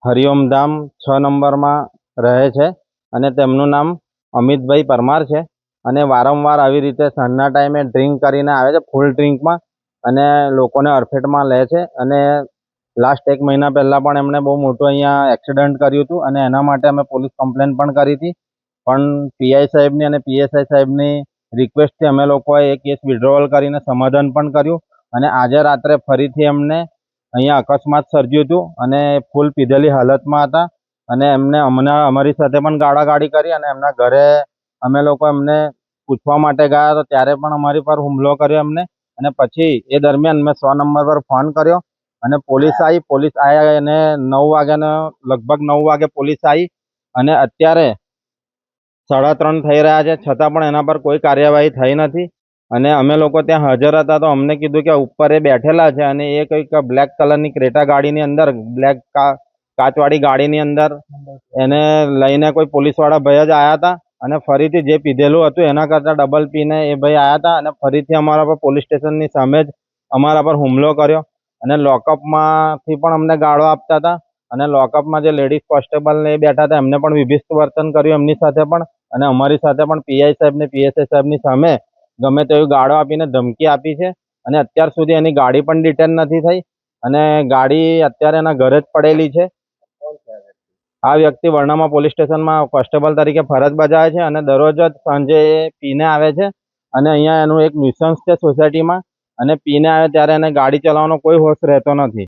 હરિઓમ ધામ 6 નંબરમાં રહે છે અને તેમનું નામ અમિતભાઈ પરમાર છે અને વારંવાર આવી રીતે સાંજના ટાઈમે ડ્રિંક કરીને આવે છે, ફૂલ ડ્રિંકમાં, અને લોકોને અડફેટમાં લે છે. અને લાસ્ટ 1 મહિના પહેલાં પણ એમણે બહુ મોટું અહીંયા એક્સિડન્ટ કર્યું હતું અને એના માટે અમે પોલીસ કમ્પ્લેન પણ કરી હતી. પણ પીઆઈ સાહેબની અને પીએસઆઈ સાહેબની રિક્વેસ્ટથી અમે લોકોએ એ કેસ વિડ્રોવલ કરીને સમાધાન પણ કર્યું. અને આજે રાત્રે ફરીથી એમને અહીંયા અકસ્માત સર્જ્યું હતું અને ફૂલ પીધેલી હાલતમાં હતા અને એમને અમારી સાથે પણ ગાળાગાળી કરી અને એમના ઘરે અમે લોકો એમને પૂછવા માટે ગયા તો ત્યારે પણ અમારી પર હુમલો કર્યો એમને. અને પછી એ દરમિયાન મેં 100 નંબર પર ફોન કર્યો અને પોલીસ આવ્યા અને 9 વાગ્યાનો લગભગ 9 વાગે પોલીસ આવી અને અત્યારે 3:30 થઈ રહ્યા છે, છતાં પણ એના પર કોઈ કાર્યવાહી થઈ નથી. અને અમે લોકો ત્યાં હાજર હતા તો અમને કીધું કે ઉપર એ બેઠેલા છે અને એ કંઈક બ્લેક કલરની ક્રેટા ગાડીની અંદર, બ્લેક કાચવાળી ગાડીની અંદર એને લઈને કોઈ પોલીસવાળા ભાઈ જ આવ્યા હતા અને ફરીથી જે પીધેલું હતું એના કરતાં ડબલ પીને એ ભાઈ આવ્યા હતા અને ફરીથી અમારા પર પોલીસ સ્ટેશનની સામે જ અમારા પર હુમલો કર્યો. અને લોકઅપમાંથી પણ અમને ગાળો આપતા હતા અને લોકઅપમાં જે લેડીઝ કોન્સ્ટેબલ ને એ બેઠા હતા એમને પણ વિભિષ્ટ વર્તન કર્યું એમની સાથે પણ. અને અમારી સાથે પણ પીઆઈ સાહેબ ને પીએસઆઈ સાહેબની સામે ગમે તેવી ગાળો આપીને ધમકી આપી છે. અને અત્યાર સુધી એની ગાડી પણ ડિટેન નથી થઈ અને ગાડી અત્યારે એના ઘરે જ પડેલી છે. આ વ્યક્તિ વર્ણામાં પોલીસ સ્ટેશનમાં કોન્સ્ટેબલ તરીકે ફરજ બજાવે છે અને દરરોજ જ સાંજે પીને આવે છે અને અહીંયા એનું એક ન્યુસન્સ છે સોસાયટીમાં. અને પીને આવે ત્યારે એને ગાડી ચલાવવાનો કોઈ હોશ રહેતો નથી.